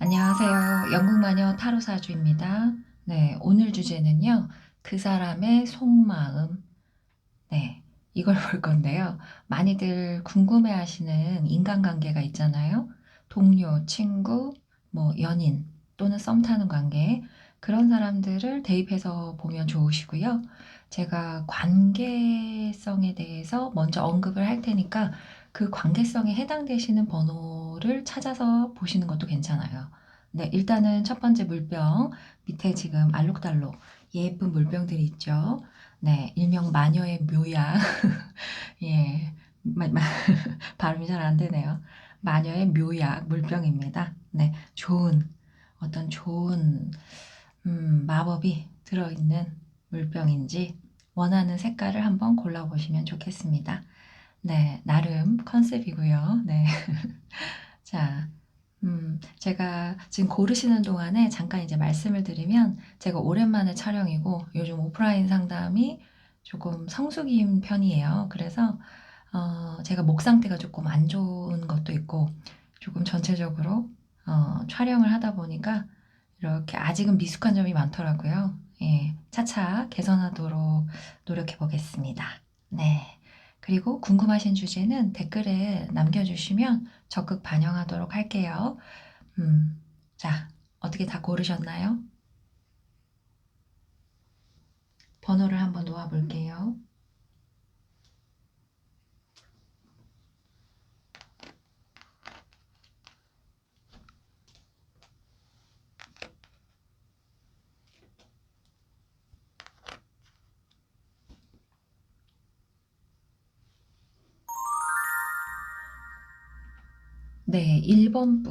안녕하세요. 영국마녀 타로사주입니다. 네, 오늘 주제는요. 그 사람의 속마음. 네, 이걸 볼 건데요. 많이들 궁금해하시는 인간관계가 있잖아요. 동료, 친구, 뭐 연인 또는 썸 타는 관계. 그런 사람들을 대입해서 보면 좋으시고요. 제가 관계성에 대해서 먼저 언급을 할 테니까 그 관계성에 해당되시는 번호를 찾아서 보시는 것도 괜찮아요. 네, 일단은 첫 번째 물병 밑에 지금 알록달록 예쁜 물병들이 있죠. 네, 일명 마녀의 묘약. 예, 발음이 잘 안 되네요. 마녀의 묘약 물병입니다. 네, 좋은 마법이 들어있는 물병인지 원하는 색깔을 한번 골라보시면 좋겠습니다. 네, 나름 컨셉이고요. 네. 자, 제가 지금 고르시는 동안에 잠깐 이제 말씀을 드리면 제가 오랜만에 촬영이고 요즘 오프라인 상담이 조금 성수기인 편이에요. 그래서 제가 목 상태가 조금 안 좋은 것도 있고 조금 전체적으로 촬영을 하다 보니까 이렇게 아직은 미숙한 점이 많더라고요. 예, 차차 개선하도록 노력해 보겠습니다. 네. 그리고 궁금하신 주제는 댓글에 남겨주시면 적극 반영하도록 할게요. 자, 어떻게 다 고르셨나요? 번호를 한번 놓아볼게요. 네, 1번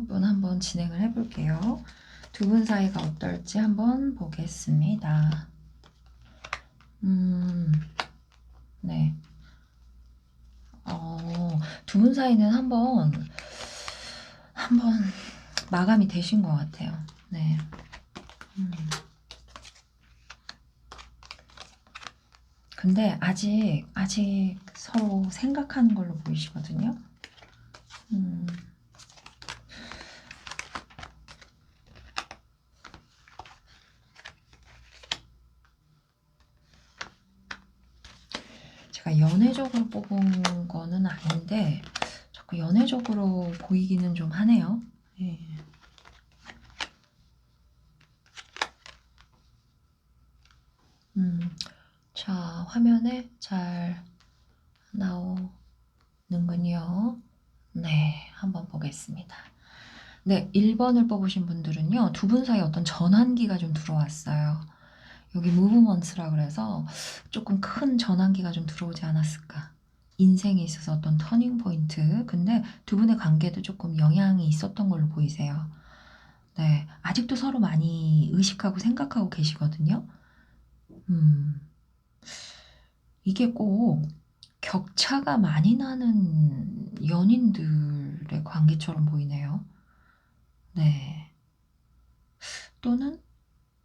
분 한번 진행을 해볼게요. 두 분 사이가 어떨지 한번 보겠습니다. 네. 두 분 사이는 한번 마감이 되신 것 같아요. 네. 근데 아직 서로 생각하는 걸로 보이시거든요. 음, 제가 연애적으로 뽑은 거는 아닌데 자꾸 연애적으로 보이기는 좀 하네요. 예. 자, 화면에 잘 나오는군요. 네, 한번 보겠습니다. 네, 1번을 뽑으신 분들은요, 두 분 사이 어떤 전환기가 좀 들어왔어요. 여기 무브먼트라 그래서 조금 큰 전환기가 좀 들어오지 않았을까. 인생에 있어서 어떤 터닝 포인트. 근데 두 분의 관계도 조금 영향이 있었던 걸로 보이세요. 네, 아직도 서로 많이 의식하고 생각하고 계시거든요. 음, 이게 꼭 격차가 많이 나는 연인들의 관계처럼 보이네요. 네. 또는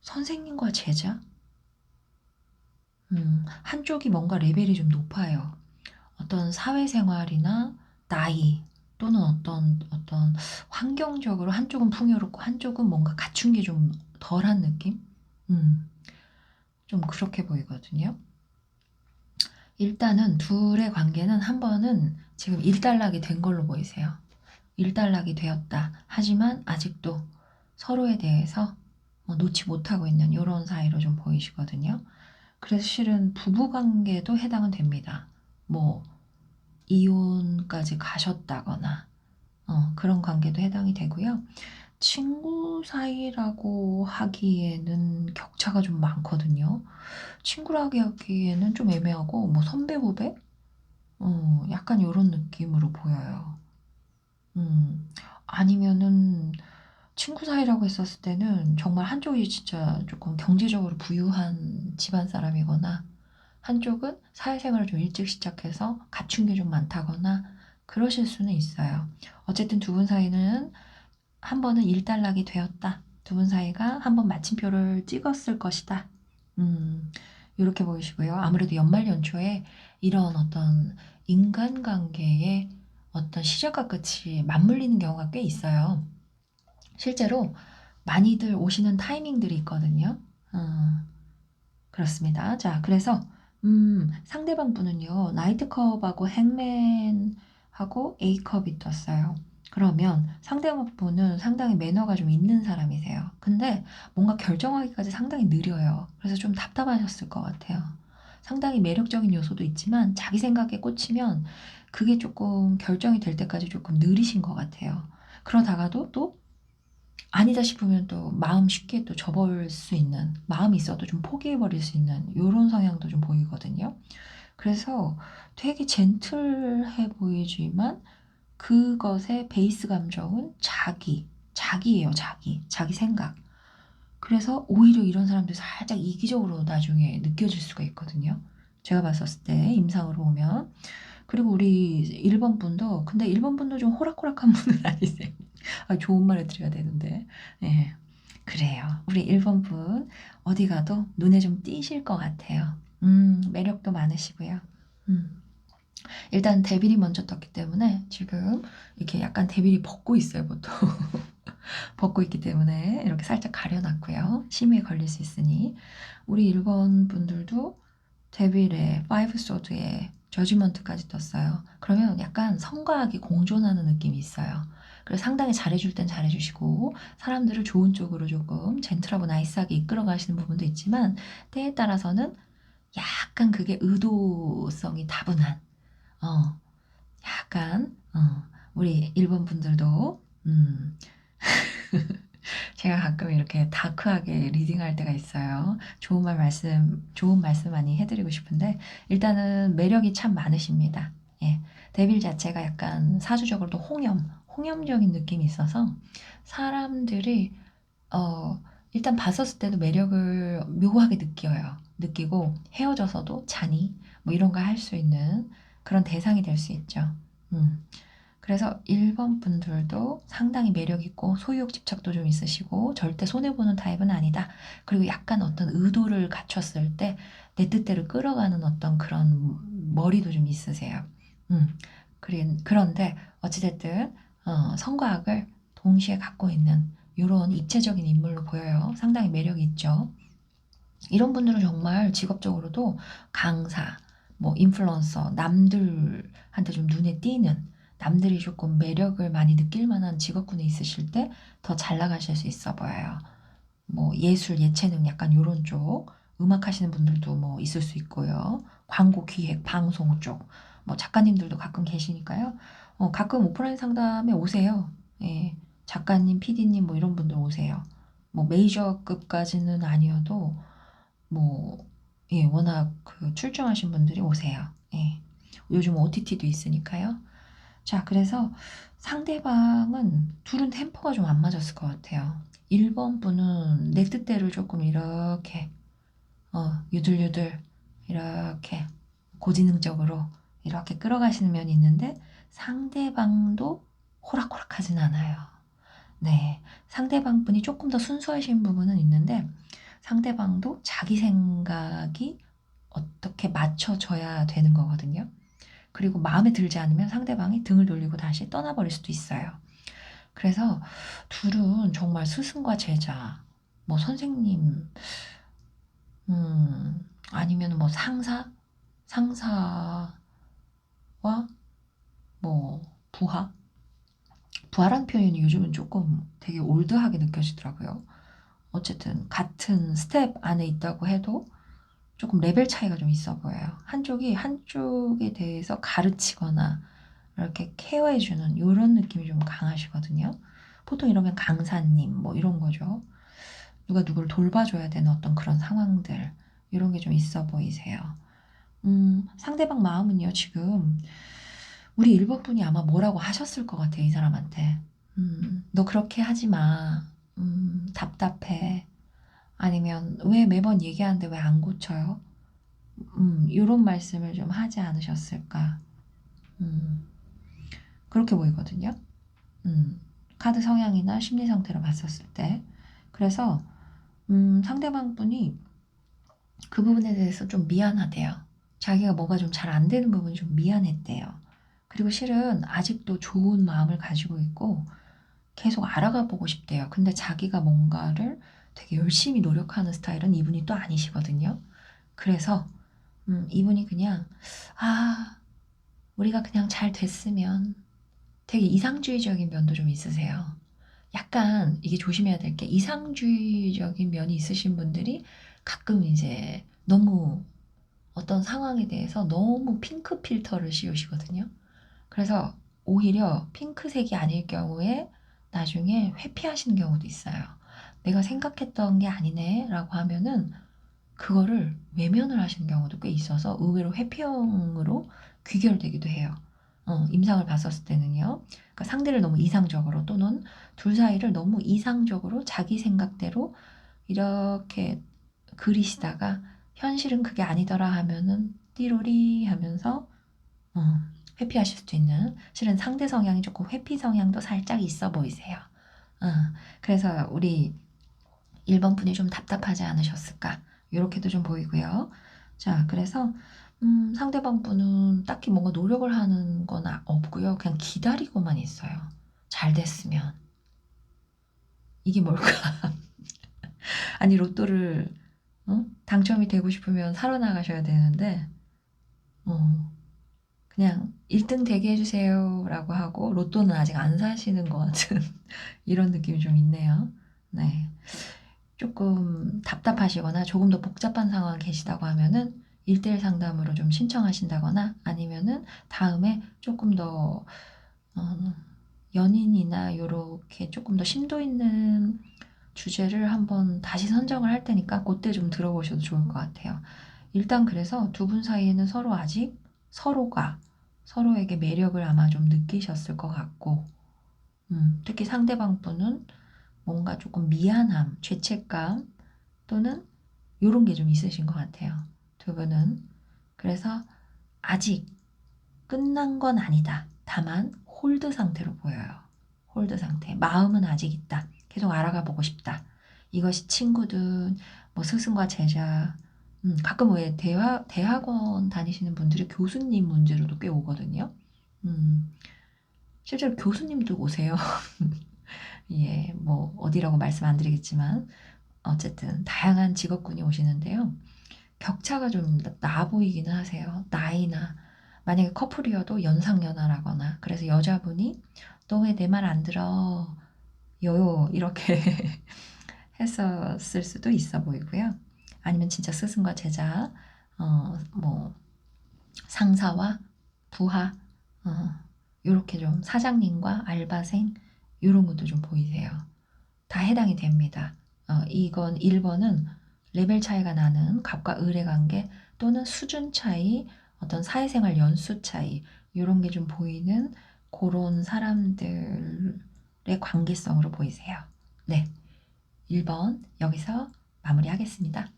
선생님과 제자? 한쪽이 뭔가 레벨이 좀 높아요. 어떤 사회생활이나 나이 또는 어떤 환경적으로 한쪽은 풍요롭고 한쪽은 뭔가 갖춘 게 좀 덜한 느낌? 음, 좀 그렇게 보이거든요. 일단은 둘의 관계는 한 번은 지금 일단락이 된 걸로 보이세요. 일단락이 되었다. 하지만 아직도 서로에 대해서 놓지 못하고 있는 이런 사이로 좀 보이시거든요. 그래서 실은 부부관계도 해당은 됩니다. 뭐 이혼까지 가셨다거나 그런 관계도 해당이 되고요. 친구 사이라고 하기에는 격차가 좀 많거든요. 친구라고 하기에는 좀 애매하고 뭐 선배 후배? 약간 요런 느낌으로 보여요. 음, 아니면은 친구 사이라고 했었을 때는 정말 한쪽이 진짜 조금 경제적으로 부유한 집안 사람이거나 한쪽은 사회생활을 좀 일찍 시작해서 갖춘 게 좀 많다거나 그러실 수는 있어요. 어쨌든 두 분 사이는 한 번은 일단락이 되었다. 두 분 사이가 한 번 마침표를 찍었을 것이다. 이렇게 보이시고요. 아무래도 연말 연초에 이런 어떤 인간관계의 어떤 시작과 끝이 맞물리는 경우가 꽤 있어요. 실제로 많이들 오시는 타이밍들이 있거든요. 그렇습니다. 자, 그래서 상대방 분은요, 나이트컵하고 행맨하고 A컵이 떴어요. 그러면 상대방 분은 상당히 매너가 좀 있는 사람이세요. 근데 뭔가 결정하기까지 상당히 느려요. 그래서 좀 답답하셨을 것 같아요. 상당히 매력적인 요소도 있지만 자기 생각에 꽂히면 그게 조금 결정이 될 때까지 조금 느리신 것 같아요. 그러다가도 또 아니다 싶으면 또 마음 쉽게 또 접을 수 있는, 마음이 있어도 좀 포기해버릴 수 있는 이런 성향도 좀 보이거든요. 그래서 되게 젠틀해 보이지만 그것의 베이스 감정은 자기예요, 자기 생각. 그래서 오히려 이런 사람들이 살짝 이기적으로 나중에 느껴질 수가 있거든요. 제가 봤었을 때 임상으로 보면. 그리고 우리 1번 분도, 근데 1번 분도 좀 호락호락한 분은 아니세요. 아, 좋은 말을 드려야 되는데. 예. 그래요. 우리 1번 분, 어디 가도 눈에 좀 띄실 것 같아요. 매력도 많으시고요. 음. 일단 데빌이 먼저 떴기 때문에 지금 이렇게 약간 데빌이 벗고 있어요, 보통. 벗고 있기 때문에 이렇게 살짝 가려놨고요. 심의에 걸릴 수 있으니. 우리 1번 분들도 데빌의 파이브 소드에 저지먼트까지 떴어요. 그러면 약간 성과하게 공존하는 느낌이 있어요. 그래서 상당히 잘해줄 땐 잘해주시고 사람들을 좋은 쪽으로 조금 젠틀하고 나이스하게 이끌어 가시는 부분도 있지만 때에 따라서는 약간 그게 의도성이 다분한 어 약간 우리 일본 분들도 제가 가끔 이렇게 다크하게 리딩할 때가 있어요. 좋은 말씀 많이 해드리고 싶은데, 일단은 매력이 참 많으십니다. 예. 데빌 자체가 약간 사주적으로도 홍염적인 느낌이 있어서, 사람들이, 어, 일단 봤었을 때도 매력을 묘하게 느끼고, 헤어져서도 자니, 뭐 이런 거 할 수 있는 그런 대상이 될 수 있죠. 음. 그래서 1번 분들도 상당히 매력있고 소유욕 집착도 좀 있으시고 절대 손해보는 타입은 아니다. 그리고 약간 어떤 의도를 갖췄을 때 내 뜻대로 끌어가는 어떤 그런 머리도 좀 있으세요. 그런데 어찌됐든 성과학을 동시에 갖고 있는 이런 입체적인 인물로 보여요. 상당히 매력이 있죠. 이런 분들은 정말 직업적으로도 강사, 뭐 인플루언서, 남들한테 좀 눈에 띄는 남들이 조금 매력을 많이 느낄 만한 직업군에 있으실 때 더 잘 나가실 수 있어 보여요. 뭐 예술, 예체능 약간 요런 쪽, 음악 하시는 분들도 뭐 있을 수 있고요. 광고 기획, 방송 쪽, 뭐 작가님들도 가끔 계시니까요. 가끔 오프라인 상담에 오세요. 예, 작가님, PD님 뭐 이런 분들 오세요. 뭐 메이저급까지는 아니어도 뭐, 예, 워낙 그 출중하신 분들이 오세요. 예. 요즘 OTT도 있으니까요. 자, 그래서 상대방은 둘은 템포가 좀 안 맞았을 것 같아요. 1번 분은 내 뜻대로 조금 이렇게, 유들유들, 이렇게 고지능적으로 이렇게 끌어가시는 면이 있는데 상대방도 호락호락하진 않아요. 네. 상대방 분이 조금 더 순수하신 부분은 있는데 상대방도 자기 생각이 어떻게 맞춰져야 되는 거거든요. 그리고 마음에 들지 않으면 상대방이 등을 돌리고 다시 떠나버릴 수도 있어요. 그래서 둘은 정말 스승과 제자, 뭐 선생님, 아니면 뭐 상사와 뭐 부하? 부하란 표현이 요즘은 조금 되게 올드하게 느껴지더라고요. 어쨌든 같은 스텝 안에 있다고 해도 조금 레벨 차이가 좀 있어 보여요. 한쪽이 한쪽에 대해서 가르치거나 이렇게 케어해주는 이런 느낌이 좀 강하시거든요. 보통 이러면 강사님 뭐 이런 거죠. 누가 누구를 돌봐줘야 되는 어떤 그런 상황들 이런 게 좀 있어 보이세요. 상대방 마음은요 지금 우리 1번 분이 아마 뭐라고 하셨을 것 같아요 이 사람한테. 너 그렇게 하지 마. 답답해. 아니면 왜 매번 얘기하는데 왜 안 고쳐요? 요런 말씀을 좀 하지 않으셨을까? 음, 그렇게 보이거든요. 카드 성향이나 심리 상태로 봤었을 때. 그래서, 상대방 분이 그 부분에 대해서 좀 미안하대요. 자기가 뭐가 좀 잘 안 되는 부분이 좀 미안했대요. 그리고 실은 아직도 좋은 마음을 가지고 있고, 계속 알아가 보고 싶대요. 근데 자기가 뭔가를 되게 열심히 노력하는 스타일은 이분이 또 아니시거든요. 그래서 이분이 그냥 아 우리가 그냥 잘 됐으면 되게 이상주의적인 면도 좀 있으세요. 약간 이게 조심해야 될 게 이상주의적인 면이 있으신 분들이 가끔 이제 너무 어떤 상황에 대해서 너무 핑크 필터를 씌우시거든요. 그래서 오히려 핑크색이 아닐 경우에 나중에 회피하시는 경우도 있어요. 내가 생각했던 게 아니네 라고 하면은 그거를 외면을 하시는 경우도 꽤 있어서 의외로 회피형으로 귀결되기도 해요. 임상을 봤었을 때는요. 그러니까 상대를 너무 이상적으로 또는 둘 사이를 너무 이상적으로 자기 생각대로 이렇게 그리시다가 현실은 그게 아니더라 하면은 띠로리 하면서 어, 회피하실 수도 있는 실은 상대 성향이 조금 회피 성향도 살짝 있어 보이세요. 어, 그래서 우리 1번 분이 좀 답답하지 않으셨을까? 이렇게도 좀 보이고요. 자, 그래서 상대방 분은 딱히 뭔가 노력을 하는 건 없고요. 그냥 기다리고만 있어요. 잘 됐으면. 이게 뭘까? 아니, 로또를 당첨이 되고 싶으면 사러 나가셔야 되는데, 어, 그냥 1등 되게 해주세요 라고 하고 로또는 아직 안 사시는 것 같은 이런 느낌이 좀 있네요. 네. 조금 답답하시거나 조금 더 복잡한 상황에 계시다고 하면은 1대1 상담으로 좀 신청하신다거나 아니면은 다음에 조금 더 어, 연인이나 요렇게 조금 더 심도 있는 주제를 한번 다시 선정을 할 테니까 그때 좀 들어보셔도 좋을 것 같아요. 일단 그래서 두 분 사이에는 서로 아직 서로가 서로에게 매력을 아마 좀 느끼셨을 것 같고 특히 상대방 분은 뭔가 조금 미안함, 죄책감 또는 요런 게 좀 있으신 것 같아요. 두 분은. 그래서 아직 끝난 건 아니다. 다만 홀드 상태로 보여요. 홀드 상태. 마음은 아직 있다. 계속 알아가 보고 싶다. 이것이 친구든 뭐 스승과 제자 가끔 왜 대학원 다니시는 분들이 교수님 문제로도 꽤 오거든요. 음, 실제로 교수님도 오세요. 예, 뭐 어디라고 말씀 안 드리겠지만 어쨌든 다양한 직업군이 오시는데요. 격차가 좀 나 보이기는 하세요. 나이나 만약에 커플이어도 연상연하라거나 그래서 여자분이 너 왜 내 말 안 들어? 요요 이렇게 했었을 수도 있어 보이고요. 아니면 진짜 스승과 제자, 뭐 상사와 부하, 이렇게 좀 사장님과 알바생 이런 것도 좀 보이세요. 다 해당이 됩니다. 이건 1번은 레벨 차이가 나는 갑과 을의 관계 또는 수준 차이, 어떤 사회생활 연수 차이 이런 게 좀 보이는 그런 사람들의 관계성으로 보이세요. 네, 1번 여기서 마무리하겠습니다.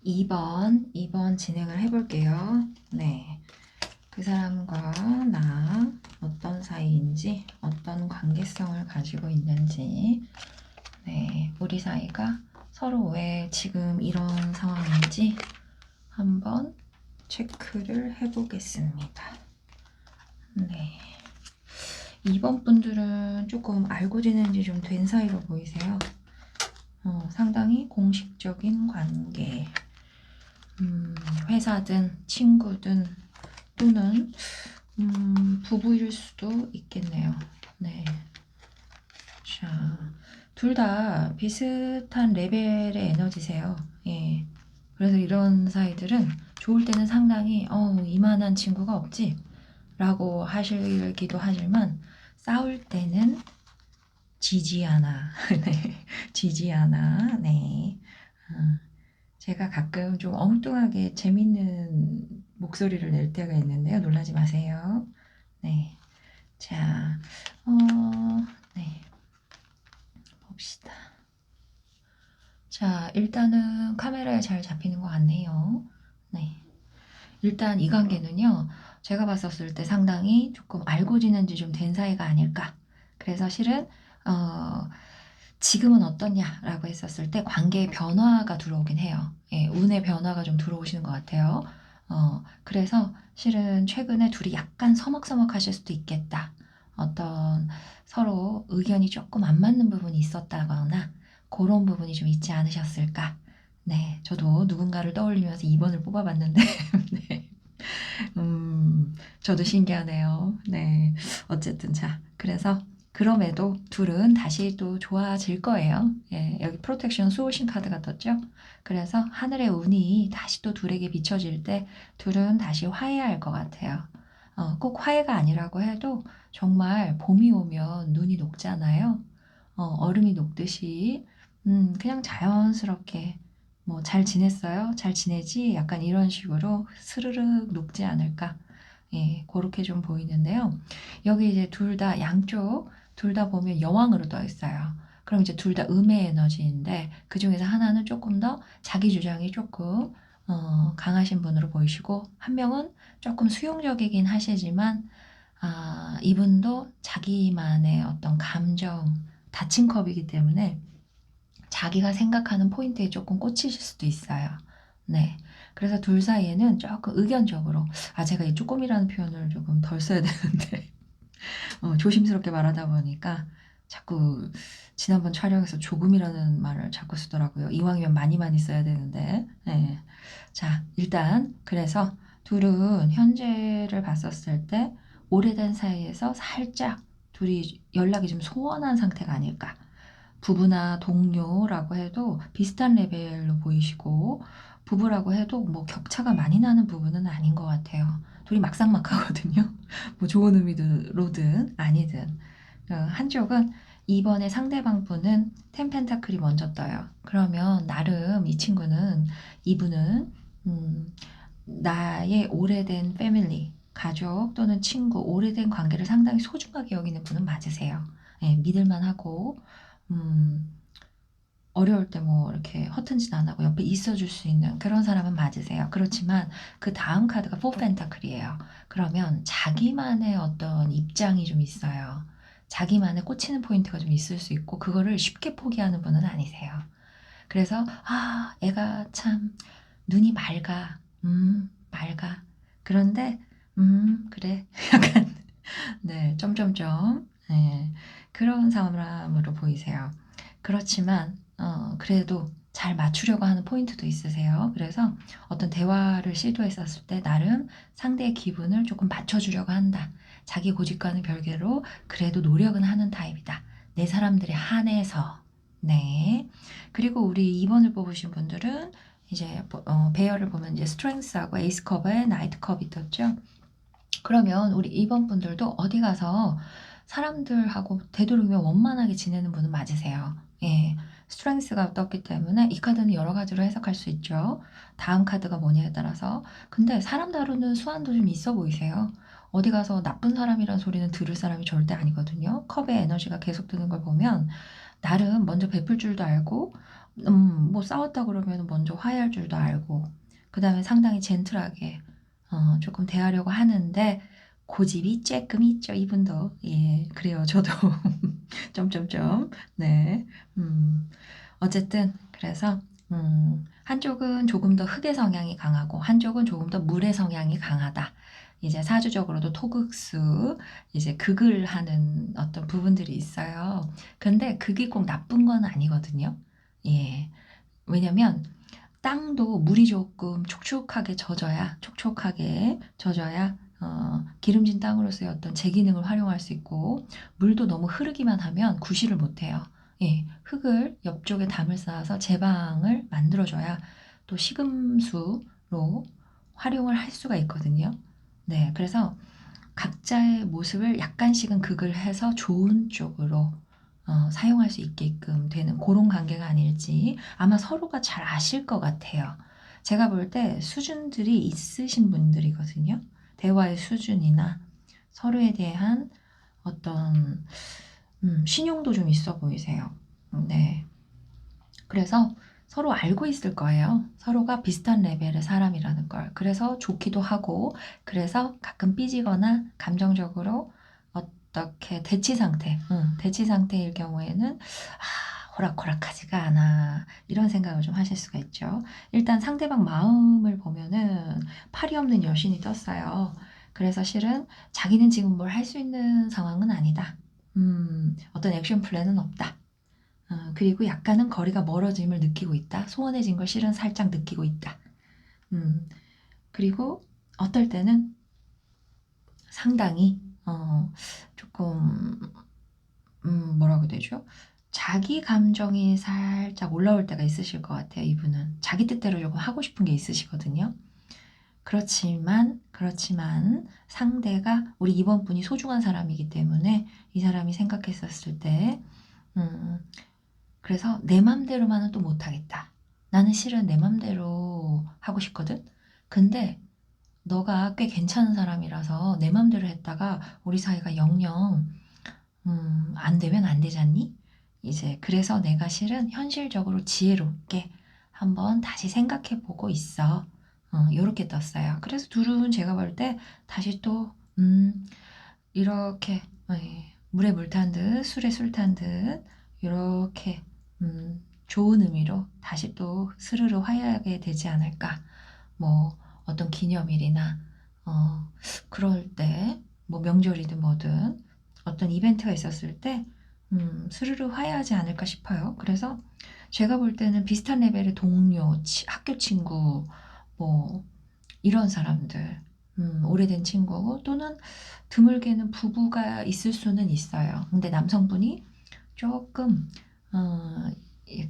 2번 진행을 해볼게요. 네. 그 사람과 나 어떤 사이인지, 어떤 관계성을 가지고 있는지, 네, 우리 사이가 서로 왜 지금 이런 상황인지 한번 체크를 해보겠습니다. 네. 2번 분들은 조금 알고 지낸 지 좀 된 사이로 보이세요. 상당히 공식적인 관계, 회사든 친구든 또는 부부일 수도 있겠네요. 네. 자, 둘 다 비슷한 레벨의 에너지세요. 예. 그래서 이런 사이들은 좋을 때는 상당히 이만한 친구가 없지 라고 하시기도 하지만 싸울 때는 지지 않아. 네. 지지 않아. 네. 어, 제가 가끔 좀 엉뚱하게 재밌는 목소리를 낼 때가 있는데요. 놀라지 마세요. 네. 자, 네. 봅시다. 자, 일단은 카메라에 잘 잡히는 것 같네요. 네. 일단 이 관계는요, 제가 봤었을 때 상당히 조금 알고 지낸 지 좀 된 사이가 아닐까. 그래서 실은, 지금은 어떠냐라고 했었을 때 관계의 변화가 들어오긴 해요. 예, 운의 변화가 좀 들어오시는 것 같아요. 그래서 실은 최근에 둘이 약간 서먹서먹하실 수도 있겠다. 어떤 서로 의견이 조금 안 맞는 부분이 있었다거나 그런 부분이 좀 있지 않으셨을까. 네, 저도 누군가를 떠올리면서 2번을 뽑아봤는데 네. 저도 신기하네요. 네. 어쨌든 자, 그래서 그럼에도 둘은 다시 또 좋아질 거예요. 예, 여기 프로텍션 수호신 카드가 떴죠. 그래서 하늘의 운이 다시 또 둘에게 비춰질 때 둘은 다시 화해할 것 같아요. 꼭 화해가 아니라고 해도 정말 봄이 오면 눈이 녹잖아요. 얼음이 녹듯이 그냥 자연스럽게 뭐 "잘 지냈어요? 잘 지내지?" 약간 이런 식으로 스르륵 녹지 않을까. 예, 고렇게 좀 보이는데요. 여기 이제 둘 다 양쪽 둘 다 보면 여왕으로 떠 있어요. 그럼 이제 둘 다 음의 에너지인데 그중에서 하나는 쪼끔 더 자기 주장이 쪼끔 강하신 분으로 보이시고 한 명은 쪼끔 수용적이긴 하시지만 이분도 자기만의 어떤 감정 닫힌 컵이기 때문에 자기가 생각하는 포인트에 조금 꽂히실 수도 있어요. 네. 그래서 둘 사이에는 조금 의견적으로 제가 이 쪼끔이라는 표현을 조금 덜 써야 되는데 조심스럽게 말하다 보니까 자꾸 지난번 촬영에서 조금이라는 말을 자꾸 쓰더라고요. 이왕이면 많이 많이 써야 되는데. 예. 자, 일단 그래서 둘은 현재를 봤었을 때 오래된 사이에서 살짝 둘이 연락이 좀 소원한 상태가 아닐까. 부부나 동료라고 해도 비슷한 레벨로 보이시고 부부라고 해도 뭐 격차가 많이 나는 부분은 아닌 것 같아요. 둘이 막상막하거든요. 뭐 좋은 의미로든 아니든. 한쪽은 이번에 상대방 분은 텐 펜타클이 먼저 떠요. 그러면 나름 이 친구는 이분은 나의 오래된 패밀리, 가족 또는 친구, 오래된 관계를 상당히 소중하게 여기는 분은 맞으세요. 예, 믿을만하고 음 어려울 때 뭐 이렇게 허튼 짓 안 하고 옆에 있어 줄 수 있는 그런 사람은 맞으세요. 그렇지만 그다음 카드가 4 펜타클이에요. 그러면 자기만의 어떤 입장이 좀 있어요. 자기만의 꽂히는 포인트가 좀 있을 수 있고 그거를 쉽게 포기하는 분은 아니세요. 그래서 애가 참 눈이 맑아. 맑아. 그런데 그래. 약간 네. 점점점. 예. 그런 사람으로 보이세요. 그렇지만 그래도 잘 맞추려고 하는 포인트도 있으세요. 그래서 어떤 대화를 시도했었을 때 나름 상대의 기분을 조금 맞춰 주려고 한다. 자기 고집과는 별개로 그래도 노력은 하는 타입이다. 내 사람들에 한해서. 네. 그리고 우리 2 번을 뽑으신 분들은 이제 배열을 보면 이제 스트렝스하고 에이스 컵에 나이트 컵이 떴죠. 그러면 우리 2번 분들도 어디 가서 사람들하고 되도록이면 원만하게 지내는 분은 맞으세요. 예. 스트렝스가 떴기 때문에 이 카드는 여러 가지로 해석할 수 있죠. 다음 카드가 뭐냐에 따라서. 근데 사람 다루는 수완도 좀 있어 보이세요. 어디 가서 나쁜 사람이란 소리는 들을 사람이 절대 아니거든요. 컵에 에너지가 계속 드는 걸 보면 나름 먼저 베풀 줄도 알고 뭐 싸웠다 그러면 먼저 화해할 줄도 알고 그다음에 상당히 젠틀하게 조금 대하려고 하는데 고집이 쬐끔 있죠 이분도. 예. 그래요. 저도 점점점. 네. 음. 어쨌든 그래서 한쪽은 조금 더 흙의 성향이 강하고 한쪽은 조금 더 물의 성향이 강하다. 이제 사주적으로도 토극수 이제 극을 하는 어떤 부분들이 있어요. 근데 극이 꼭 나쁜 건 아니거든요. 예. 왜냐면 땅도 물이 조금 촉촉하게 젖어야 기름진 땅으로서의 어떤 제 기능을 활용할 수 있고 물도 너무 흐르기만 하면 구실을 못 해요. 예. 흙을 옆쪽에 담을 쌓아서 제방을 만들어 줘야 또 식음수로 활용을 할 수가 있거든요. 네. 그래서 각자의 모습을 약간씩은 극을 해서 좋은 쪽으로 사용할 수 있게끔 되는 그런 관계가 아닐지 아마 서로가 잘 아실 것 같아요. 제가 볼 때 수준들이 있으신 분들이거든요. 대화의 수준이나 서로에 대한 어떤 신용도 좀 있어 보이세요. 네. 그래서 서로 알고 있을 거예요. 서로가 비슷한 레벨의 사람이라는 걸. 그래서 좋기도 하고, 그래서 가끔 삐지거나 감정적으로 어떻게 대치 상태일 경우에는, 호락호락하지가 않아. 이런 생각을 좀 하실 수가 있죠. 일단 상대방 마음을 보면은 팔이 없는 여신이 떴어요. 그래서 실은 자기는 지금 뭘 할 수 있는 상황은 아니다. 어떤 액션 플랜은 없다. 그리고 약간은 거리가 멀어짐을 느끼고 있다. 소원해진 걸 실은 살짝 느끼고 있다. 음, 그리고 어떨 때는 상당히 조금 뭐라고 해야 되죠? 자기 감정이 살짝 올라올 때가 있으실 것 같아요. 이분은 자기 뜻대로 조금 하고 싶은 게 있으시거든요. 그렇지만 상대가 우리 이번 분이 소중한 사람이기 때문에 이 사람이 생각했었을 때 음, 그래서 내 맘대로만은 또 못하겠다. 나는 실은 내 맘대로 하고 싶거든. 근데 너가 꽤 괜찮은 사람이라서 내 맘대로 했다가 우리 사이가 영영 안 되면 안 되잖니? 이제 그래서 내가 실은 현실적으로 지혜롭게 한번 다시 생각해 보고 있어. 요렇게 떴어요. 그래서 둘은 제가 볼 때 다시 또 이렇게 물에 물 탄 듯 술에 술 탄 듯 이렇게 좋은 의미로 다시 또 스르르 화해하게 되지 않을까. 뭐 어떤 기념일이나 그럴 때 뭐 명절이든 뭐든 어떤 이벤트가 있었을 때 스르르 화해하지 않을까 싶어요. 그래서 제가 볼 때는 비슷한 레벨의 동료, 학교 친구, 뭐 이런 사람들, 오래된 친구 또는 드물게는 부부가 있을 수는 있어요. 근데 남성분이 조금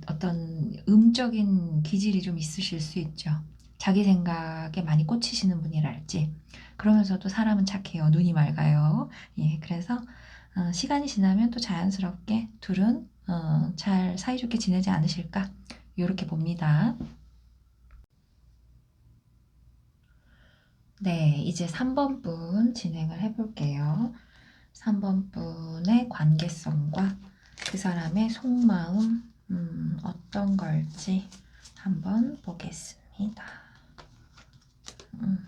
어떤 음적인 기질이 좀 있으실 수 있죠. 자기 생각에 많이 꽂히시는 분이랄지. 그러면서도 사람은 착해요. 눈이 맑아요. 예, 그래서 시간이 지나면 또 자연스럽게 둘은 잘 사이좋게 지내지 않으실까? 이렇게 봅니다. 네, 이제 3번 분 진행을 해볼게요. 3번 분의 관계성과 그 사람의 속마음, 어떤 걸지 한번 보겠습니다. 음,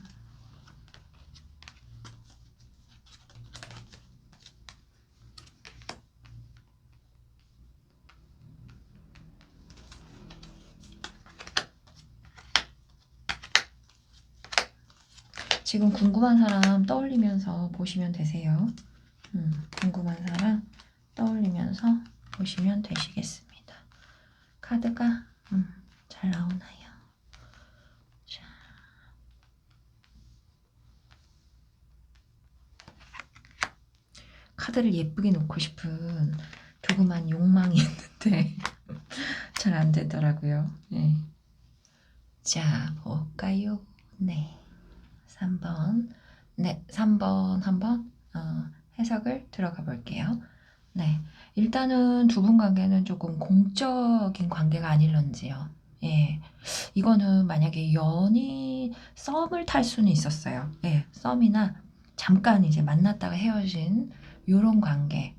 지금 궁금한 사람 떠올리면서 보시면 되세요. 궁금한 사람 떠올리면서 보시면 되시겠습니다. 카드가 잘 나오나요? 자, 카드를 예쁘게 놓고 싶은 조그만 욕망이 있는데 잘 안 되더라고요. 네. 자, 볼까요? 네. 3번. 네, 3번 한번 해석을 들어가 볼게요. 네. 일단은 두 분 관계는 조금 공적인 관계가 아닐런지요. 예. 이거는 만약에 썸을 탈 수는 있었어요. 예. 썸이나 잠깐 이제 만났다가 헤어진 요런 관계.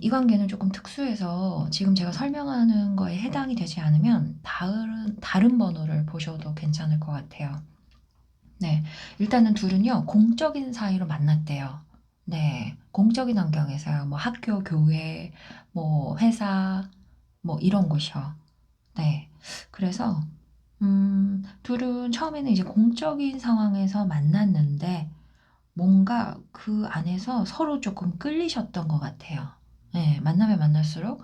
이 관계는 조금 특수해서 지금 제가 설명하는 거에 해당이 되지 않으면 다른 번호를 보셔도 괜찮을 것 같아요. 네. 일단은 둘은요, 공적인 사이로 만났대요. 네. 공적인 환경에서요. 뭐 학교, 교회, 뭐 회사, 뭐 이런 곳이요. 네. 그래서, 둘은 처음에는 이제 공적인 상황에서 만났는데, 뭔가 그 안에서 서로 조금 끌리셨던 것 같아요. 네. 만나면 만날수록,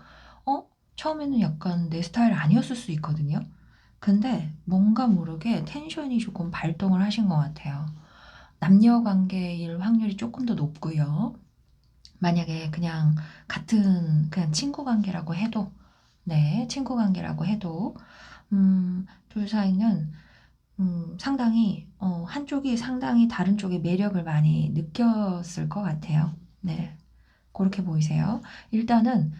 처음에는 약간 내 스타일 아니었을 수 있거든요. 근데 뭔가 모르게 텐션이 조금 발동을 하신 것 같아요. 남녀 관계일 확률이 조금 더 높고요. 만약에 그냥 친구 관계라고 해도, 네, 친구 관계라고 해도, 둘 사이는, 상당히, 한쪽이 상당히 다른 쪽의 매력을 많이 느꼈을 것 같아요. 네, 그렇게 보이세요. 일단은,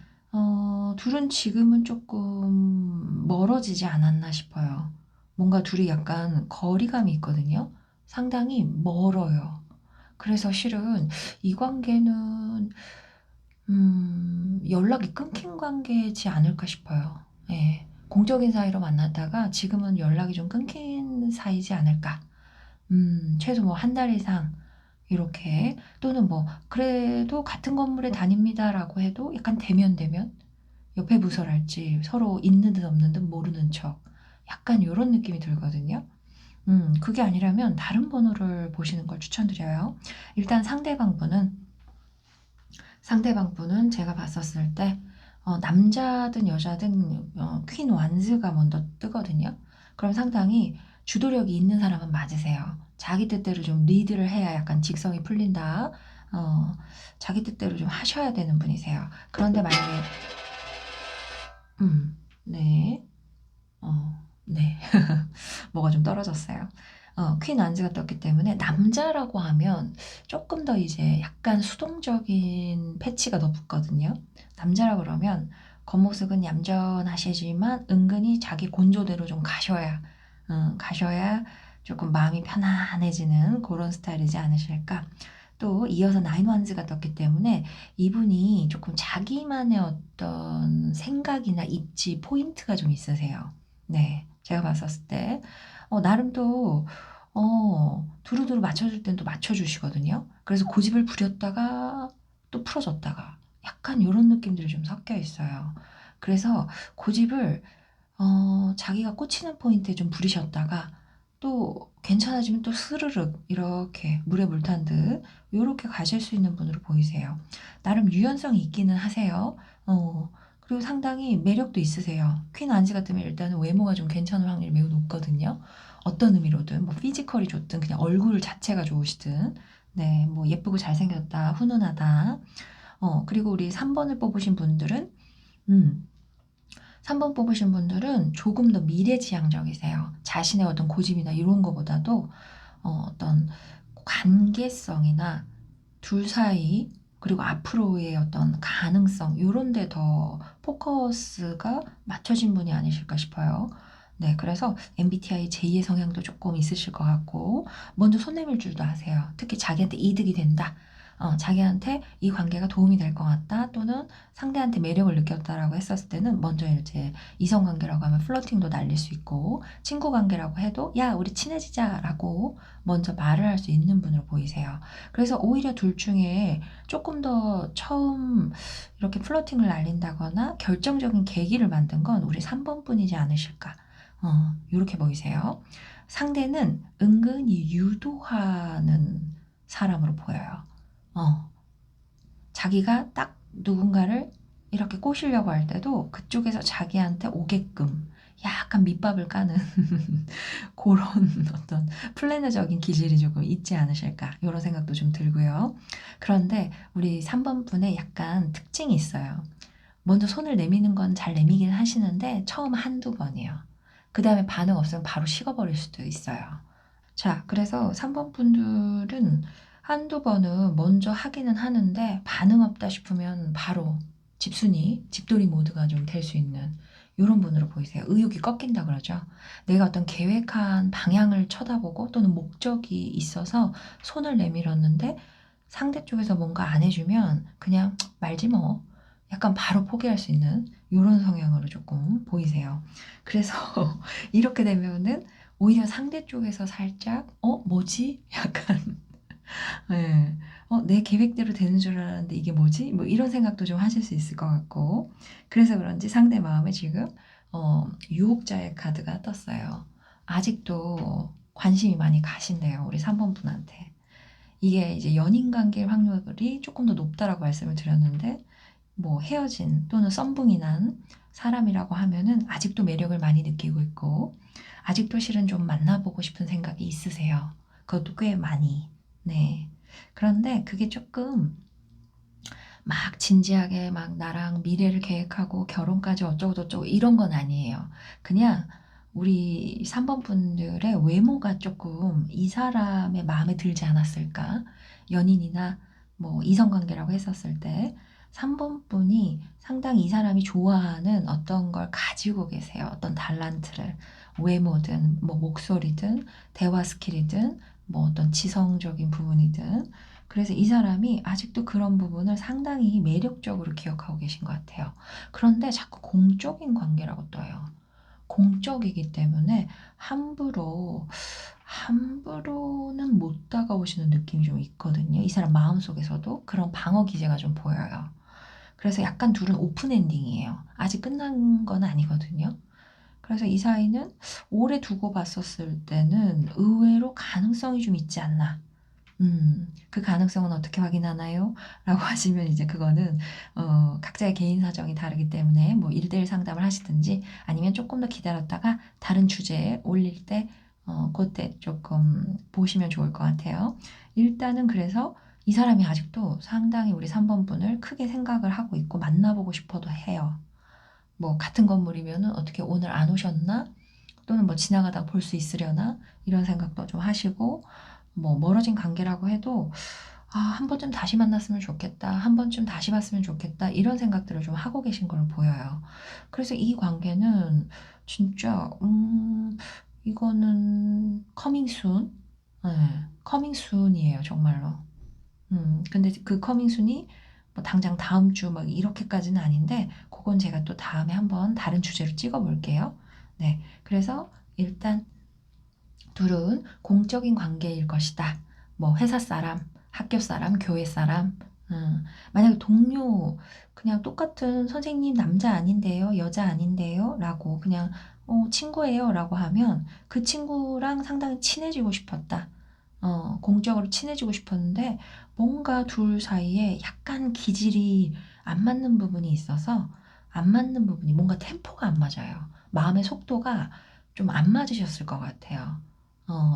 둘은 지금은 조금 멀어지지 않았나 싶어요. 뭔가 둘이 약간 거리감이 있거든요. 상당히 멀어요. 그래서 실은 이 관계는 연락이 끊긴 관계지 않을까 싶어요. 예. 공적인 사이로 만났다가 지금은 연락이 좀 끊긴 사이지 않을까. 최소 뭐 한 달 이상 이렇게 또는 뭐 그래도 같은 건물에 다닙니다라고 해도 약간 대면 옆에 부서랄지 서로 있는 듯 없는 듯 모르는 척 약간 요런 느낌이 들거든요. 그게 아니라면 다른 번호를 보시는 걸 추천드려요. 일단 상대방 분은 제가 봤었을 때 남자든 여자든 퀸 완즈가 먼저 뜨거든요. 그럼 상당히 주도력이 있는 사람은 맞으세요. 자기 뜻대로 좀 리드를 해야 약간 직성이 풀린다. 어, 자기 뜻대로 좀 하셔야 되는 분이세요. 그런데 만약에 네. 네. 뭐가 좀 떨어졌어요. 퀸 안즈가 떴기 때문에 남자라고 하면 조금 더 이제 약간 수동적인 패치가 더 붙거든요. 남자라 그러면 겉모습은 얌전하시지만 은근히 자기 곤조대로 좀 가셔야 조금 마음이 편안해지는 그런 스타일이지 않으실까. 또 이어서 나인 완즈가 떴기 때문에 이분이 조금 자기만의 어떤 생각이나 입지 포인트가 좀 있으세요. 네. 제가 봤었을 때 나름 또 두루두루 맞춰줄 땐 또 맞춰주시거든요. 그래서 고집을 부렸다가 또 풀어줬다가 약간 요런 느낌들이 좀 섞여 있어요. 그래서 고집을 자기가 꽂히는 포인트에 좀 부리셨다가 또 괜찮아지면 또 스르륵 이렇게 물에 물 탄 듯 요렇게 가실 수 있는 분으로 보이세요. 나름 유연성이 있기는 하세요. 그리고 상당히 매력도 있으세요. 퀸 안지 같으면 일단은 외모가 좀 괜찮을 확률이 매우 높거든요. 어떤 의미로든 뭐 피지컬이 좋든 그냥 얼굴 자체가 좋으시든 네, 뭐 예쁘고 잘생겼다, 훈훈하다. 그리고 우리 3번을 뽑으신 분들은 음, 3번 뽑으신 분들은 조금 더 미래지향적이세요. 자신의 어떤 고집이나 이런 거보다도 어떤 관계성이나 둘 사이 그리고 앞으로의 어떤 가능성 요런 데 더 포커스가 맞춰진 분이 아니실까 싶어요. 네, 그래서 MBTI J의 성향도 조금 있으실 것 같고 먼저 손 내밀 줄도 아세요. 특히 자기한테 이득이 된다. 자기한테 이 관계가 도움이 될 것 같다 또는 상대한테 매력을 느꼈다라고 했었을 때는 먼저 이제 이성관계라고 하면 플러팅도 날릴 수 있고 친구 관계라고 해도 야 우리 친해지자라고 먼저 말을 할 수 있는 분으로 보이세요. 그래서 오히려 둘 중에 조금 더 처음 이렇게 플러팅을 날린다거나 결정적인 계기를 만든 건 우리 3번 분이지 않으실까. 이렇게 보이세요. 상대는 은근히 유도하는 사람으로 보여요. 어, 자기가 딱 누군가를 이렇게 꼬시려고 할 때도 그쪽에서 자기한테 오게끔 약간 밑밥을 까는 그런 어떤 플래너적인 기질이 조금 있지 않으실까 이런 생각도 좀 들고요. 그런데 우리 3번 분의 약간 특징이 있어요. 먼저 손을 내미는 건 잘 내미긴 하시는데 처음 한두 번이요. 그 다음에 반응 없으면 바로 식어버릴 수도 있어요. 자, 그래서 3번 분들은 한두 번은 먼저 하기는 하는데 반응 없다 싶으면 바로 집돌이 모드가 좀 될 수 있는 이런 분으로 보이세요. 의욕이 꺾인다 그러죠. 내가 어떤 계획한 방향을 쳐다보고 또는 목적이 있어서 손을 내밀었는데 상대 쪽에서 뭔가 안 해주면 그냥 말지 뭐. 약간 바로 포기할 수 있는 이런 성향으로 조금 보이세요. 그래서 이렇게 되면은 오히려 상대 쪽에서 살짝 뭐지? 약간 예. 내 계획대로 되는 줄 알았는데 이게 뭐지? 뭐 이런 생각도 좀 하실 수 있을 것 같고 그래서 그런지 상대 마음에 지금 유혹자의 카드가 떴어요. 아직도 관심이 많이 가신대요. 우리 3번 분한테. 이게 이제 연인 관계일 확률이 조금 더 높다라고 말씀을 드렸는데 뭐 헤어진 또는 썸붕이 난 사람이라고 하면은 아직도 매력을 많이 느끼고 있고 아직도 실은 좀 만나보고 싶은 생각이 있으세요. 그것도 꽤 많이. 네. 그런데 그게 조금 막 진지하게 막 나랑 미래를 계획하고 결혼까지 어쩌고저쩌고 이런 건 아니에요. 그냥 우리 3번 분들의 외모가 조금 이 사람의 마음에 들지 않았을까? 연인이나 뭐 이성관계라고 했었을 때 3번 분이 상당히 이 사람이 좋아하는 어떤 걸 가지고 계세요. 어떤 달란트를 외모든 뭐 목소리든 대화 스킬이든 뭐 어떤 지성적인 부분이든 그래서 이 사람이 아직도 그런 부분을 상당히 매력적으로 기억하고 계신 것 같아요. 그런데 자꾸 공적인 관계라고 떠요. 공적이기 때문에 함부로는 못 다가오시는 느낌이 좀 있거든요. 이 사람 마음속에서도 그런 방어 기제가 좀 보여요. 그래서 약간 둘은 오픈 엔딩이에요. 아직 끝난 건 아니거든요. 그래서 이 사이는 오래 두고 봤었을 때는 의외로 가능성이 좀 있지 않나. 그 가능성은 어떻게 확인하나요? 라고 하시면 이제 그거는 각자의 개인 사정이 다르기 때문에 뭐 1대1 상담을 하시든지 아니면 조금 더 기다렸다가 다른 주제에 올릴 때 그때 조금 보시면 좋을 것 같아요. 일단은 그래서 이 사람이 아직도 상당히 우리 3번 분을 크게 생각을 하고 있고 만나보고 싶어도 해요. 뭐 같은 건물이면은 어떻게 오늘 안 오셨나? 또는 뭐 지나가다 볼 수 있으려나? 이런 생각도 좀 하시고 뭐 멀어진 관계라고 해도 한 번쯤 다시 만났으면 좋겠다. 한 번쯤 다시 봤으면 좋겠다. 이런 생각들을 좀 하고 계신 걸로 보여요. 그래서 이 관계는 진짜 이거는 커밍 순. 네, 커밍 순이에요, 정말로. 근데 그 커밍 순이 뭐 당장 다음 주 막 이렇게까지는 아닌데 그건 제가 또 다음에 한번 다른 주제로 찍어 볼게요. 네. 그래서 일단 둘은 공적인 관계일 것이다. 뭐 회사 사람, 학교 사람, 교회 사람. 만약에 동료 그냥 똑같은 선생님 남자 아닌데요, 여자 아닌데요, 라고 그냥 친구예요, 라고 하면 그 친구랑 상당히 친해지고 싶었다. 공적으로 친해지고 싶었는데 뭔가 둘 사이에 약간 기질이 안 맞는 부분이 있어서 안 맞는 부분이 뭔가 템포가 안 맞아요. 마음의 속도가 좀 안 맞으셨을 것 같아요.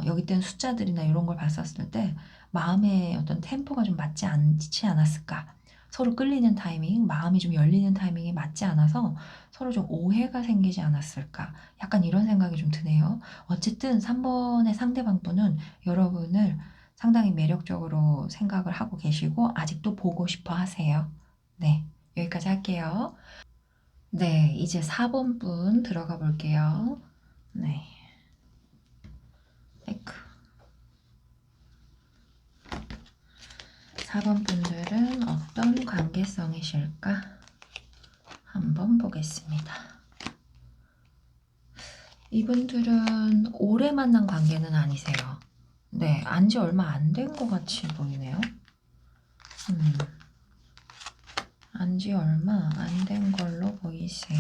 여기 땐 숫자들이나 이런 걸 봤었을 때 마음의 어떤 템포가 좀 맞지 않지 않았을까? 서로 끌리는 타이밍, 마음이 좀 열리는 타이밍이 맞지 않아서 서로 좀 오해가 생기지 않았을까? 약간 이런 생각이 좀 드네요. 어쨌든 3번의 상대방 분은 여러분을 상당히 매력적으로 생각을 하고 계시고 아직도 보고 싶어 하세요. 네, 여기까지 할게요. 네, 이제 4번 분 들어가 볼게요. 네, 에크. 4번 분들은 어떤 관계성이실까? 한번 보겠습니다. 이분들은 오래 만난 관계는 아니세요. 네, 안지 얼마 안 된 것 같이 보이네요. 안지 얼마 안 된 걸로 보이세요.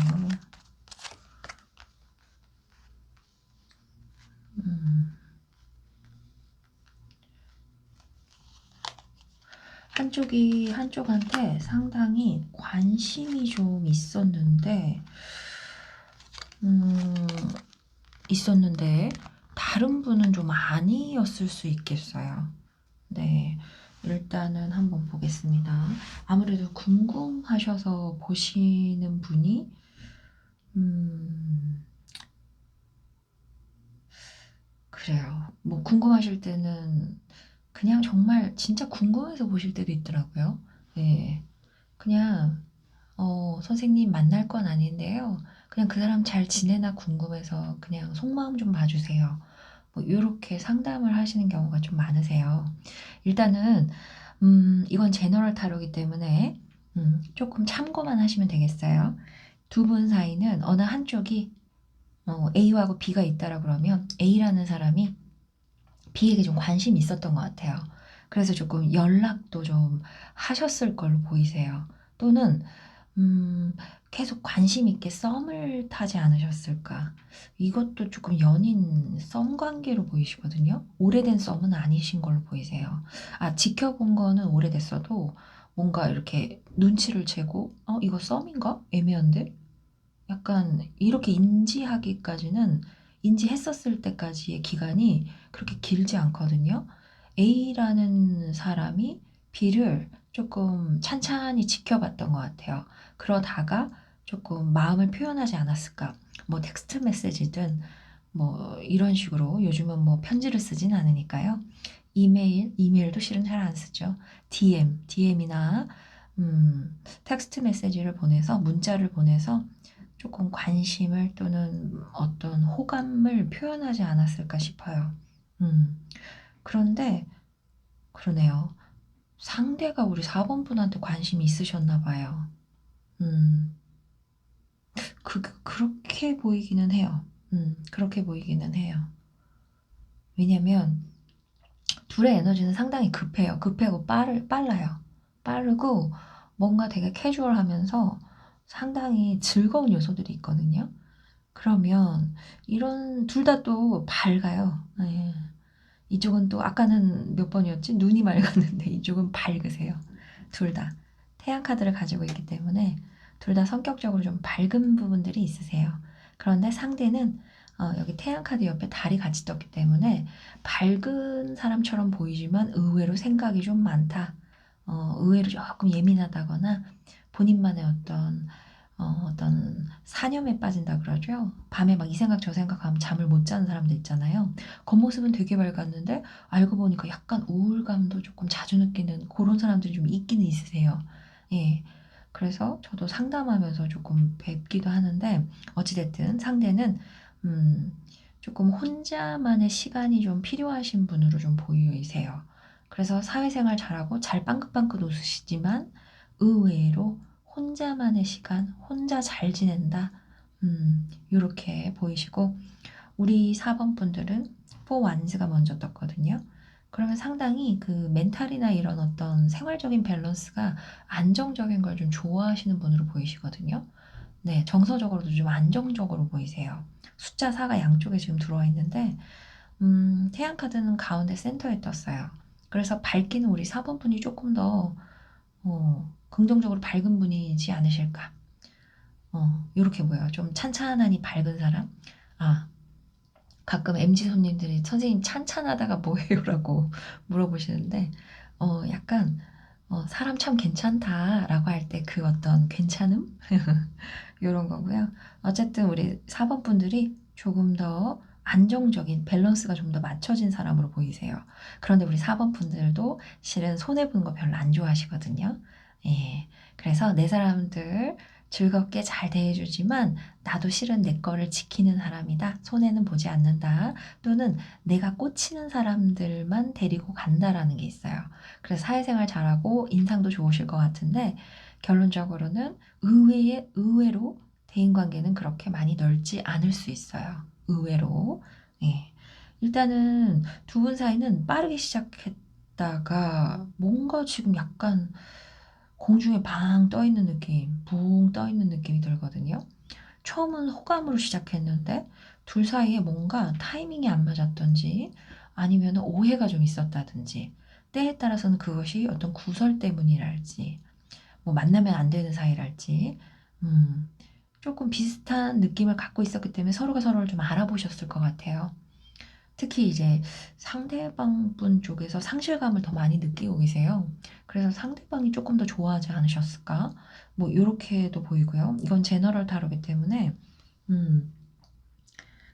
한쪽이 한쪽한테 상당히 관심이 좀 음, 있었는데, 다른 분은 좀 아니었을 수 있겠어요. 네. 일단은 한번 보겠습니다. 아무래도 궁금하셔서 보시는 분이, 음, 그래요. 뭐 궁금하실 때는 그냥 정말 진짜 궁금해서 보실 때도 있더라고요. 네. 그냥 선생님 만날 건 아닌데요. 그냥 그 사람 잘 지내나 궁금해서 그냥 속마음 좀 봐주세요. 뭐 이렇게 상담을 하시는 경우가 좀 많으세요. 일단은 이건 제너럴 타로이기 때문에 조금 참고만 하시면 되겠어요. 두 분 사이는 어느 한쪽이 A하고 B가 있다라 그러면 A라는 사람이 B에게 좀 관심이 있었던 것 같아요. 그래서 조금 연락도 좀 하셨을 걸로 보이세요. 또는 음, 계속 관심 있게 썸을 타지 않으셨을까? 이것도 조금 연인 썸 관계로 보이시거든요. 오래된 썸은 아니신 걸로 보이세요. 지켜본 거는 오래됐어도 뭔가 이렇게 눈치를 채고, 이거 썸인가? 애매한데? 약간 이렇게 인지하기까지는 인지했었을 때까지의 기간이 그렇게 길지 않거든요. A라는 사람이 B를 조금 찬찬히 지켜봤던 것 같아요. 그러다가 조금 마음을 표현하지 않았을까. 뭐 텍스트 메시지든 뭐 이런 식으로 요즘은 뭐 편지를 쓰진 않으니까요. 이메일도 실은 잘 안 쓰죠. DM이나 텍스트 메시지를 보내서 문자를 보내서 조금 관심을 또는 어떤 호감을 표현하지 않았을까 싶어요. 음, 그런데 그러네요. 상대가 우리 4번 분한테 관심이 있으셨나 봐요. 음, 그렇게 보이기는 해요. 그렇게 보이기는 해요. 왜냐면 둘의 에너지는 상당히 급해요. 급하고 빨라요. 빠르고 뭔가 되게 캐주얼하면서 상당히 즐거운 요소들이 있거든요. 그러면 이런 둘 다 또 밝아요. 예. 이쪽은 또 아까는 몇 번이었지? 눈이 맑았는데 이쪽은 밝으세요. 둘 다. 태양 카드를 가지고 있기 때문에 둘 다 성격적으로 좀 밝은 부분들이 있으세요. 그런데 상대는 여기 태양 카드 옆에 달이 같이 떴기 때문에 밝은 사람처럼 보이지만 의외로 생각이 좀 많다. 의외로 조금 예민하다거나 본인만의 어떤 사념에 빠진다 그러죠. 밤에 막 이 생각 저 생각하면 잠을 못 자는 사람들 있잖아요. 겉모습은 되게 밝았는데 알고 보니까 약간 우울감도 조금 자주 느끼는 그런 사람들이 좀 있기는 있으세요. 예. 그래서 저도 상담하면서 조금 뵙기도 하는데 어찌됐든 상대는 음, 조금 혼자만의 시간이 좀 필요하신 분으로 좀 보이세요. 그래서 사회생활 잘하고 잘 빵긋빵긋 웃으시지만 의외로 혼자만의 시간, 혼자 잘 지낸다. 요렇게 보이시고 우리 4번 분들은 4 완즈가 먼저 떴거든요. 그러면 상당히 그 멘탈이나 이런 어떤 생활적인 밸런스가 안정적인 걸 좀 좋아하시는 분으로 보이시거든요. 네, 정서적으로도 좀 안정적으로 보이세요. 숫자 4가 양쪽에 지금 들어와 있는데 태양 카드는 가운데 센터에 떴어요. 그래서 밝기는 우리 4번 분이 조금 더 긍정적으로 밝은 분이지 않으실까. 요렇게 보여요. 좀 찬찬하니 밝은 사람. 아, 가끔 MZ 손님들이 선생님 찬찬하다가 뭐예요라고 물어보시는데, 약간, 사람 참 괜찮다라고 할 때 그 어떤 괜찮음? 요런 거고요. 어쨌든 우리 4번 분들이 조금 더 안정적인 밸런스가 좀 더 맞춰진 사람으로 보이세요. 그런데 우리 4번 분들도 실은 손해보는 거 별로 안 좋아하시거든요. 예. 그래서 내 사람들 즐겁게 잘 대해주지만 나도 실은 내 거를 지키는 사람이다. 손해는 보지 않는다. 또는 내가 꽂히는 사람들만 데리고 간다라는 게 있어요. 그래서 사회생활 잘하고 인상도 좋으실 것 같은데 결론적으로는 의외로 대인관계는 그렇게 많이 넓지 않을 수 있어요. 의외로. 예. 일단은 두 분 사이는 빠르게 시작했다가 뭔가 지금 약간 공중에 방 떠 있는 느낌, 붕 떠 있는 느낌이 들거든요. 처음은 호감으로 시작했는데 둘 사이에 뭔가 타이밍이 안 맞았던지 아니면 오해가 좀 있었다든지 때에 따라서는 그것이 어떤 구설 때문이랄지 뭐 만나면 안 되는 사이랄지 조금 비슷한 느낌을 갖고 있었기 때문에 서로가 서로를 좀 알아보셨을 것 같아요. 특히 이제 상대방 분 쪽에서 상실감을 더 많이 느끼고 계세요. 그래서 상대방이 조금 더 좋아하지 않으셨을까? 뭐 요렇게도 보이고요. 이건 제너럴 타로기 때문에 음,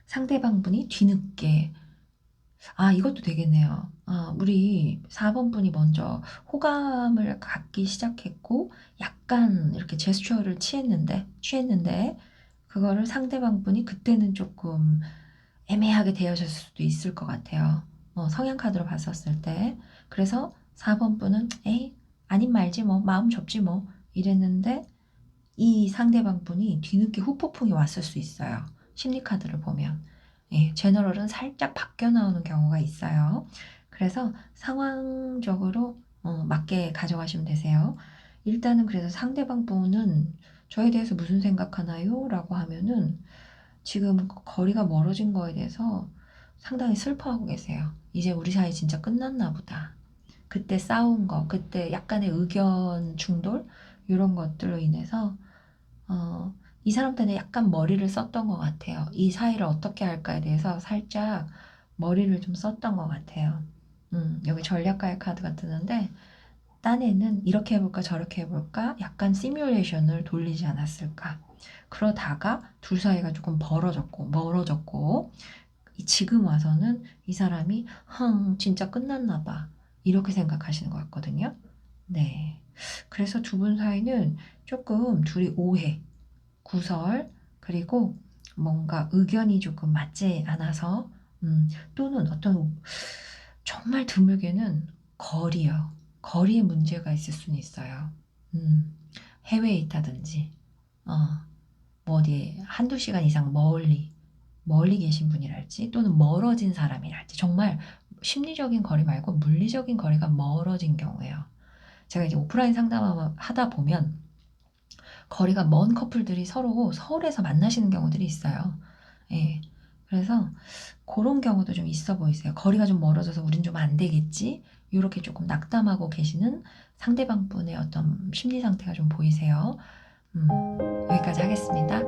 상대방 분이 뒤늦게 이것도 되겠네요. 우리 4번 분이 먼저 호감을 갖기 시작했고 약간 이렇게 제스처를 취했는데 그거를 상대방 분이 그때는 조금 애매하게 대하셨을 수도 있을 것 같아요. 성향 카드로 봤었을 때. 그래서 4번 분은 에이, 아님 말지 뭐, 마음 접지 뭐, 이랬는데 이 상대방 분이 뒤늦게 후폭풍이 왔을 수 있어요. 심리 카드를 보면. 예, 제너럴은 살짝 바뀌어 나오는 경우가 있어요. 그래서 상황적으로 맞게 가져가시면 되세요. 일단은 그래서 상대방 분은 저에 대해서 무슨 생각하나요? 라고 하면은 지금 거리가 멀어진 거에 대해서 상당히 슬퍼하고 계세요. 이제 우리 사이 진짜 끝났나 보다. 그때 싸운 거, 그때 약간의 의견 충돌, 이런 것들로 인해서, 이 사람들은 약간 머리를 썼던 것 같아요. 이 사이를 어떻게 할까에 대해서 살짝 머리를 좀 썼던 것 같아요. 여기 전략가의 카드가 뜨는데, 딴에는 이렇게 해볼까 저렇게 해볼까 약간 시뮬레이션을 돌리지 않았을까. 그러다가 둘 사이가 조금 벌어졌고 멀어졌고 지금 와서는 이 사람이 진짜 끝났나 봐 이렇게 생각하시는 것 같거든요. 네. 그래서 두 분 사이는 조금 둘이 오해, 구설 그리고 뭔가 의견이 조금 맞지 않아서 또는 어떤 정말 드물게는 거리요. 거리에 문제가 있을 수는 있어요. 음, 해외에 있다든지, 어, 뭐 어디에 한두 시간 이상 멀리 계신 분이랄지, 또는 멀어진 사람이랄지, 정말 심리적인 거리 말고 물리적인 거리가 멀어진 경우예요. 제가 이제 오프라인 상담을 하다 보면 거리가 먼 커플들이 서로 서울에서 만나시는 경우들이 있어요. 예. 그래서 그런 경우도 좀 있어 보이세요. 거리가 좀 멀어져서 우린 좀 안 되겠지? 요렇게 조금 낙담하고 계시는 상대방 분의 어떤 심리 상태가 좀 보이세요. 여기까지 하겠습니다.